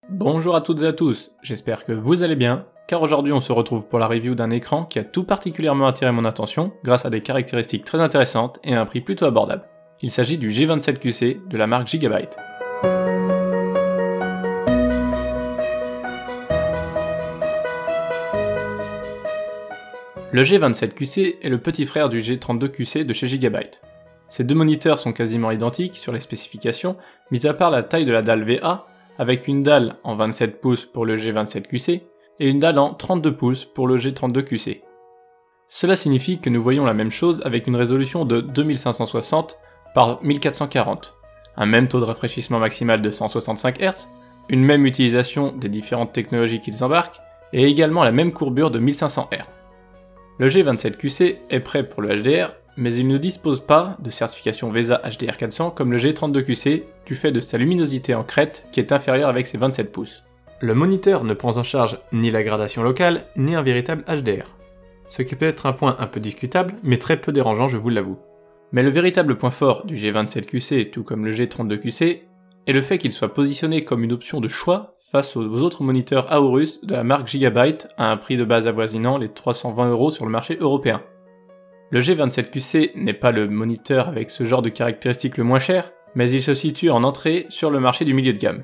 Bonjour à toutes et à tous, j'espère que vous allez bien, car aujourd'hui on se retrouve pour la review d'un écran qui a tout particulièrement attiré mon attention grâce à des caractéristiques très intéressantes et à un prix plutôt abordable. Il s'agit du G27QC de la marque Gigabyte. Le G27QC est le petit frère du G32QC de chez Gigabyte. Ces deux moniteurs sont quasiment identiques sur les spécifications, mis à part la taille de la dalle VA, avec une dalle en 27 pouces pour le G27QC et une dalle en 32 pouces pour le G32QC. Cela signifie que nous voyons la même chose avec une résolution de 2560 par 1440, un même taux de rafraîchissement maximal de 165 Hz, une même utilisation des différentes technologies qu'ils embarquent, et également la même courbure de 1500 Hz. Le G27QC est prêt pour le HDR, mais il ne dispose pas de certification VESA HDR400 comme le G32QC du fait de sa luminosité en crête qui est inférieure avec ses 27 pouces. Le moniteur ne prend en charge ni la gradation locale, ni un véritable HDR. Ce qui peut être un point un peu discutable, mais très peu dérangeant je vous l'avoue. Mais le véritable point fort du G27QC, tout comme le G32QC, est le fait qu'il soit positionné comme une option de choix face aux autres moniteurs Aorus de la marque Gigabyte à un prix de base avoisinant les 320 € sur le marché européen. Le G27QC n'est pas le moniteur avec ce genre de caractéristiques le moins cher, mais il se situe en entrée sur le marché du milieu de gamme.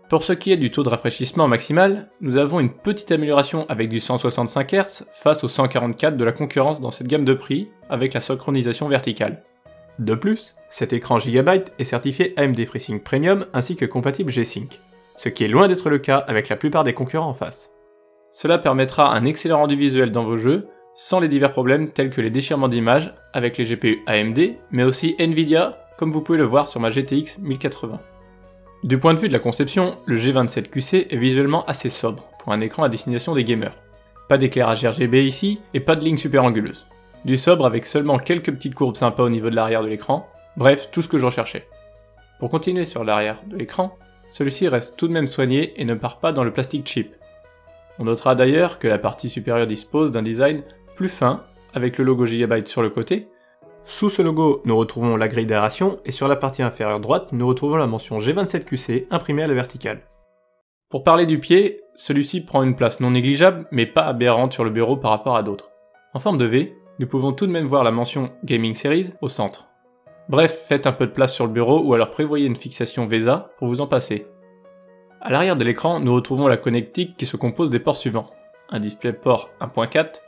Pour ce qui est du taux de rafraîchissement maximal, nous avons une petite amélioration avec du 165 Hz face au 144 de la concurrence dans cette gamme de prix avec la synchronisation verticale. De plus, cet écran Gigabyte est certifié AMD FreeSync Premium ainsi que compatible G-Sync, ce qui est loin d'être le cas avec la plupart des concurrents en face. Cela permettra un excellent rendu visuel dans vos jeux, sans les divers problèmes tels que les déchirements d'images avec les GPU AMD, mais aussi Nvidia, comme vous pouvez le voir sur ma GTX 1080. Du point de vue de la conception, le G27QC est visuellement assez sobre pour un écran à destination des gamers. Pas d'éclairage RGB ici, et pas de ligne super anguleuse. Du sobre avec seulement quelques petites courbes sympas au niveau de l'arrière de l'écran, bref, tout ce que je recherchais. Pour continuer sur l'arrière de l'écran, celui-ci reste tout de même soigné et ne part pas dans le plastique cheap. On notera d'ailleurs que la partie supérieure dispose d'un design plus fin, avec le logo Gigabyte sur le côté. Sous ce logo, nous retrouvons la grille d'aération, et sur la partie inférieure droite, nous retrouvons la mention G27QC imprimée à la verticale. Pour parler du pied, celui-ci prend une place non négligeable, mais pas aberrante sur le bureau par rapport à d'autres. En forme de V, nous pouvons tout de même voir la mention Gaming Series au centre. Bref, faites un peu de place sur le bureau ou alors prévoyez une fixation VESA pour vous en passer. À l'arrière de l'écran, nous retrouvons la connectique qui se compose des ports suivants. Un DisplayPort 1.4,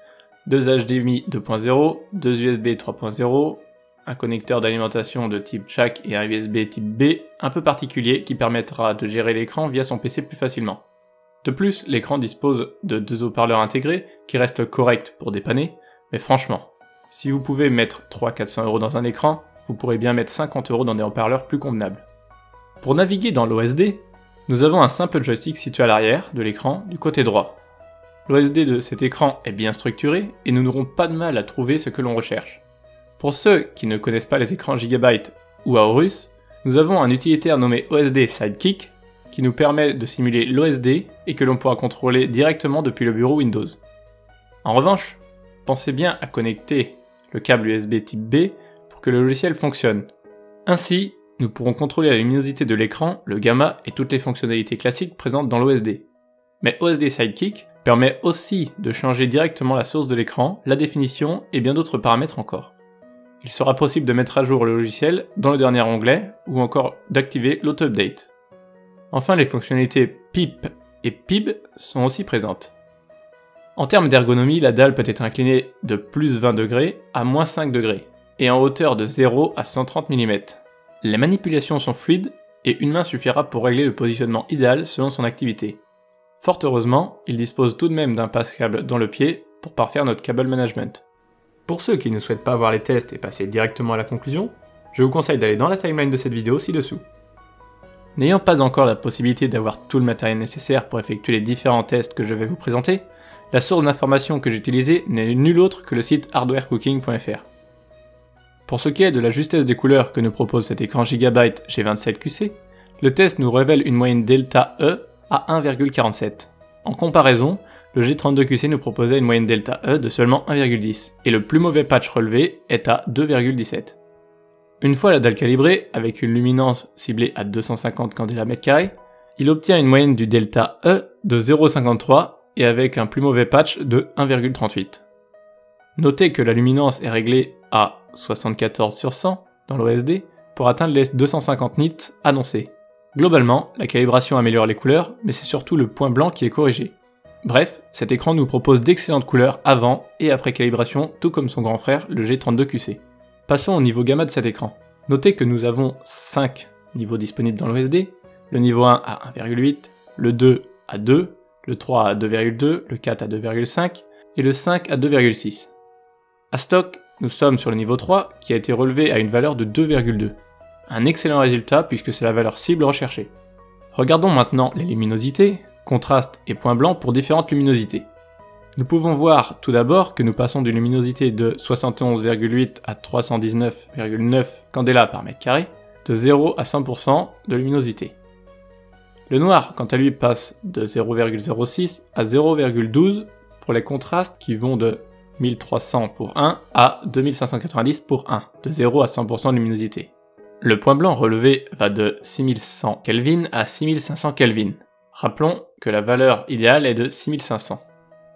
2 HDMI 2.0, 2 USB 3.0, un connecteur d'alimentation de type jack et un USB type B un peu particulier qui permettra de gérer l'écran via son PC plus facilement. De plus, l'écran dispose de 2 haut-parleurs intégrés qui restent corrects pour dépanner, mais franchement, si vous pouvez mettre 300-400 € dans un écran, vous pourrez bien mettre 50 € dans des haut-parleurs plus convenables. Pour naviguer dans l'OSD, nous avons un simple joystick situé à l'arrière de l'écran du côté droit. L'OSD de cet écran est bien structuré et nous n'aurons pas de mal à trouver ce que l'on recherche. Pour ceux qui ne connaissent pas les écrans Gigabyte ou Aorus, nous avons un utilitaire nommé OSD Sidekick qui nous permet de simuler l'OSD et que l'on pourra contrôler directement depuis le bureau Windows. En revanche, pensez bien à connecter le câble USB type B pour que le logiciel fonctionne. Ainsi, nous pourrons contrôler la luminosité de l'écran, le gamma et toutes les fonctionnalités classiques présentes dans l'OSD. Mais OSD Sidekick permet aussi de changer directement la source de l'écran, la définition et bien d'autres paramètres encore. Il sera possible de mettre à jour le logiciel dans le dernier onglet ou encore d'activer l'auto-update. Enfin, les fonctionnalités PIP et PIB sont aussi présentes. En termes d'ergonomie, la dalle peut être inclinée de plus 20 degrés à moins 5 degrés et en hauteur de 0 à 130 mm. Les manipulations sont fluides et une main suffira pour régler le positionnement idéal selon son activité. Fort heureusement, il dispose tout de même d'un passe-câble dans le pied pour parfaire notre cable management. Pour ceux qui ne souhaitent pas voir les tests et passer directement à la conclusion, je vous conseille d'aller dans la timeline de cette vidéo ci-dessous. N'ayant pas encore la possibilité d'avoir tout le matériel nécessaire pour effectuer les différents tests que je vais vous présenter, la source d'information que j'ai utilisée n'est nulle autre que le site hardwarecooking.fr. Pour ce qui est de la justesse des couleurs que nous propose cet écran Gigabyte G27QC, le test nous révèle une moyenne delta E à 1,47. En comparaison, le G32QC nous proposait une moyenne delta E de seulement 1,10, et le plus mauvais patch relevé est à 2,17. Une fois la dalle calibrée, avec une luminance ciblée à 250 candela mètre carré, il obtient une moyenne du delta E de 0,53 et avec un plus mauvais patch de 1,38. Notez que la luminance est réglée à 74 sur 100 dans l'OSD pour atteindre les 250 nits annoncés. Globalement, la calibration améliore les couleurs, mais c'est surtout le point blanc qui est corrigé. Bref, cet écran nous propose d'excellentes couleurs avant et après calibration, tout comme son grand frère, le G32QC. Passons au niveau gamma de cet écran. Notez que nous avons 5 niveaux disponibles dans l'OSD, le niveau 1 à 1,8, le 2 à 2, le 3 à 2,2, le 4 à 2,5 et le 5 à 2,6. À stock, nous sommes sur le niveau 3 qui a été relevé à une valeur de 2,2. Un excellent résultat puisque c'est la valeur cible recherchée. Regardons maintenant les luminosités, contraste et point blanc pour différentes luminosités. Nous pouvons voir tout d'abord que nous passons d'une luminosité de 71,8 à 319,9 candela par mètre carré, de 0 à 100% de luminosité. Le noir, quant à lui, passe de 0,06 à 0,12 pour les contrastes qui vont de 1300 pour 1 à 2590 pour 1, de 0 à 100% de luminosité. Le point blanc relevé va de 6100 Kelvin à 6500 Kelvin. Rappelons que la valeur idéale est de 6500.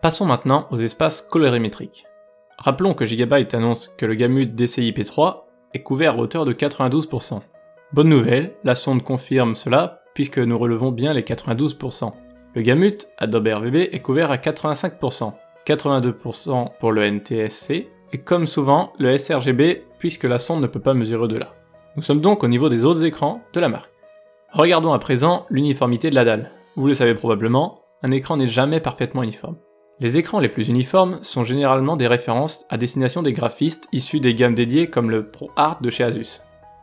Passons maintenant aux espaces colorimétriques. Rappelons que Gigabyte annonce que le gamut DCI-P3 est couvert à hauteur de 92%. Bonne nouvelle, la sonde confirme cela puisque nous relevons bien les 92%. Le gamut Adobe RVB est couvert à 85%, 82% pour le NTSC et comme souvent le sRGB puisque la sonde ne peut pas mesurer au-delà. Nous sommes donc au niveau des autres écrans de la marque. Regardons à présent l'uniformité de la dalle. Vous le savez probablement, un écran n'est jamais parfaitement uniforme. Les écrans les plus uniformes sont généralement des références à destination des graphistes issus des gammes dédiées comme le ProArt de chez Asus.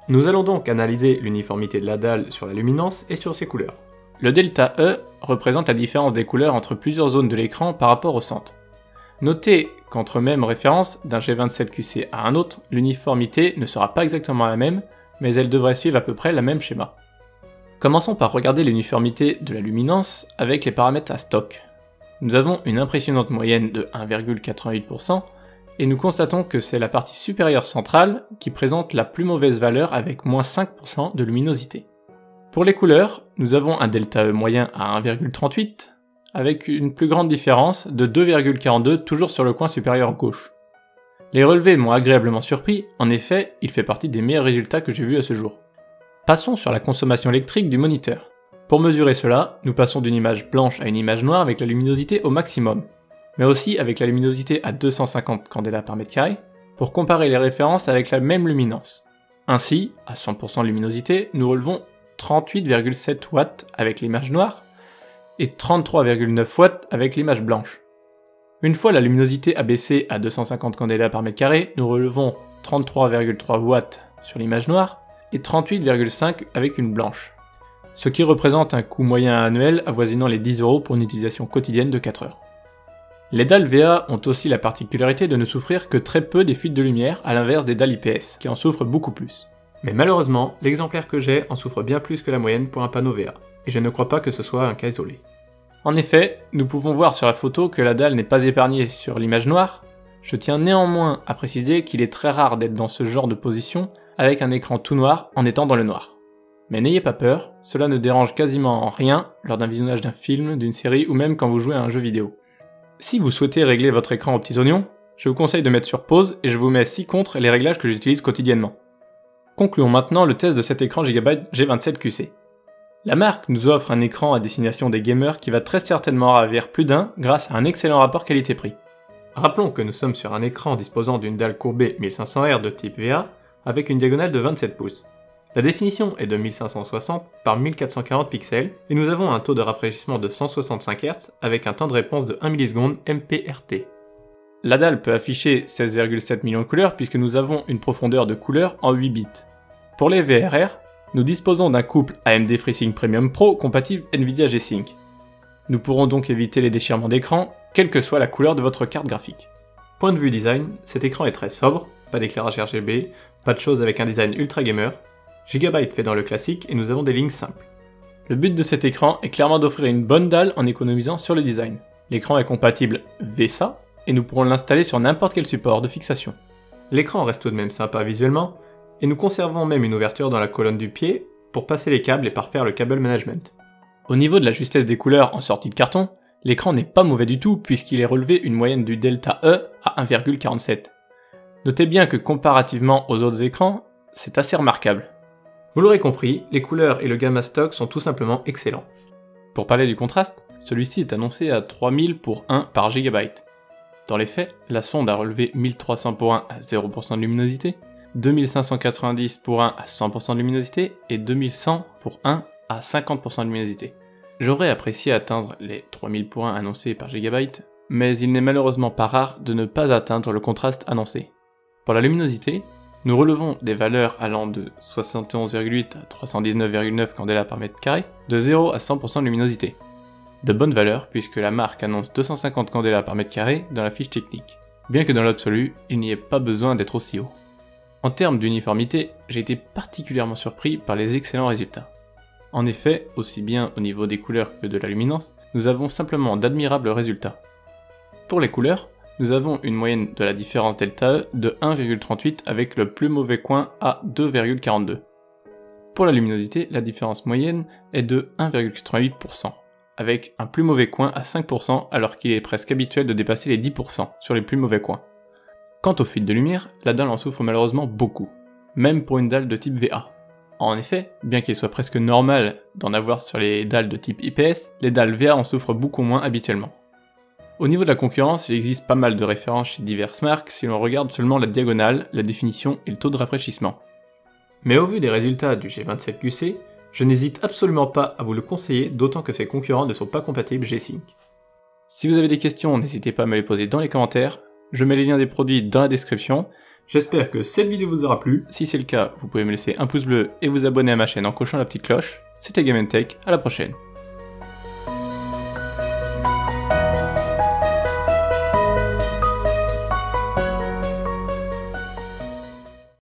Nous allons donc analyser l'uniformité de la dalle sur la luminance et sur ses couleurs. Le delta E représente la différence des couleurs entre plusieurs zones de l'écran par rapport au centre. Notez qu'entre même référence d'un G27QC à un autre, l'uniformité ne sera pas exactement la même, mais elle devrait suivre à peu près le même schéma. Commençons par regarder l'uniformité de la luminance avec les paramètres à stock. Nous avons une impressionnante moyenne de 1,88% et nous constatons que c'est la partie supérieure centrale qui présente la plus mauvaise valeur avec moins 5% de luminosité. Pour les couleurs, nous avons un delta E moyen à 1,38 avec une plus grande différence de 2,42 toujours sur le coin supérieur gauche. Les relevés m'ont agréablement surpris, en effet, il fait partie des meilleurs résultats que j'ai vus à ce jour. Passons sur la consommation électrique du moniteur. Pour mesurer cela, nous passons d'une image blanche à une image noire avec la luminosité au maximum, mais aussi avec la luminosité à 250 candela par mètre carré, pour comparer les références avec la même luminance. Ainsi, à 100% de luminosité, nous relevons 38,7 watts avec l'image noire, et 33,9 watts avec l'image blanche. Une fois la luminosité abaissée à 250 candela par mètre carré, nous relevons 33,3 watts sur l'image noire, et 38,5 avec une blanche. Ce qui représente un coût moyen annuel avoisinant les 10 € pour une utilisation quotidienne de 4 heures. Les dalles VA ont aussi la particularité de ne souffrir que très peu des fuites de lumière, à l'inverse des dalles IPS, qui en souffrent beaucoup plus. Mais malheureusement, l'exemplaire que j'ai en souffre bien plus que la moyenne pour un panneau VA, et je ne crois pas que ce soit un cas isolé. En effet, nous pouvons voir sur la photo que la dalle n'est pas épargnée sur l'image noire. Je tiens néanmoins à préciser qu'il est très rare d'être dans ce genre de position avec un écran tout noir en étant dans le noir. Mais n'ayez pas peur, cela ne dérange quasiment en rien lors d'un visionnage d'un film, d'une série ou même quand vous jouez à un jeu vidéo. Si vous souhaitez régler votre écran aux petits oignons, je vous conseille de mettre sur pause et je vous mets ci-contre les réglages que j'utilise quotidiennement. Concluons maintenant le test de cet écran Gigabyte G27QC. La marque nous offre un écran à destination des gamers qui va très certainement ravir plus d'un grâce à un excellent rapport qualité-prix. Rappelons que nous sommes sur un écran disposant d'une dalle courbée 1500R de type VA avec une diagonale de 27 pouces. La définition est de 1560 par 1440 pixels et nous avons un taux de rafraîchissement de 165 Hz avec un temps de réponse de 1 milliseconde MPRT. La dalle peut afficher 16,7 millions de couleurs puisque nous avons une profondeur de couleurs en 8 bits. Pour les VRR, nous disposons d'un couple AMD FreeSync Premium Pro compatible Nvidia G-Sync. Nous pourrons donc éviter les déchirements d'écran, quelle que soit la couleur de votre carte graphique. Point de vue design, cet écran est très sobre, pas d'éclairage RGB, pas de choses avec un design ultra gamer. Gigabyte fait dans le classique et nous avons des lignes simples. Le but de cet écran est clairement d'offrir une bonne dalle en économisant sur le design. L'écran est compatible VESA et nous pourrons l'installer sur n'importe quel support de fixation. L'écran reste tout de même sympa visuellement et nous conservons même une ouverture dans la colonne du pied pour passer les câbles et parfaire le cable management. Au niveau de la justesse des couleurs en sortie de carton, l'écran n'est pas mauvais du tout puisqu'il est relevé une moyenne du delta E à 1,47. Notez bien que comparativement aux autres écrans, c'est assez remarquable. Vous l'aurez compris, les couleurs et le gamma stock sont tout simplement excellents. Pour parler du contraste, celui-ci est annoncé à 3000 pour 1 par gigabyte. Dans les faits, la sonde a relevé 1300 pour 1 à 0% de luminosité, 2590 pour 1 à 100% de luminosité et 2100 pour 1 à 50% de luminosité. J'aurais apprécié atteindre les 3000 pour 1 annoncés par gigabyte, mais il n'est malheureusement pas rare de ne pas atteindre le contraste annoncé. Pour la luminosité, nous relevons des valeurs allant de 71,8 à 319,9 candela par mètre carré, de 0 à 100% de luminosité. De bonnes valeurs puisque la marque annonce 250 candela par mètre carré dans la fiche technique, bien que dans l'absolu, il n'y ait pas besoin d'être aussi haut. En termes d'uniformité, j'ai été particulièrement surpris par les excellents résultats. En effet, aussi bien au niveau des couleurs que de la luminance, nous avons simplement d'admirables résultats. Pour les couleurs, nous avons une moyenne de la différence delta E de 1,38 avec le plus mauvais coin à 2,42. Pour la luminosité, la différence moyenne est de 1,88%, avec un plus mauvais coin à 5% alors qu'il est presque habituel de dépasser les 10% sur les plus mauvais coins. Quant au fil de lumière, la dalle en souffre malheureusement beaucoup, même pour une dalle de type VA. En effet, bien qu'il soit presque normal d'en avoir sur les dalles de type IPS, les dalles VA en souffrent beaucoup moins habituellement. Au niveau de la concurrence, il existe pas mal de références chez diverses marques si l'on regarde seulement la diagonale, la définition et le taux de rafraîchissement. Mais au vu des résultats du G27QC, je n'hésite absolument pas à vous le conseiller, d'autant que ses concurrents ne sont pas compatibles G-Sync. Si vous avez des questions, n'hésitez pas à me les poser dans les commentaires, je mets les liens des produits dans la description. J'espère que cette vidéo vous aura plu, si c'est le cas, vous pouvez me laisser un pouce bleu et vous abonner à ma chaîne en cochant la petite cloche. C'était Game & Tech, à la prochaine.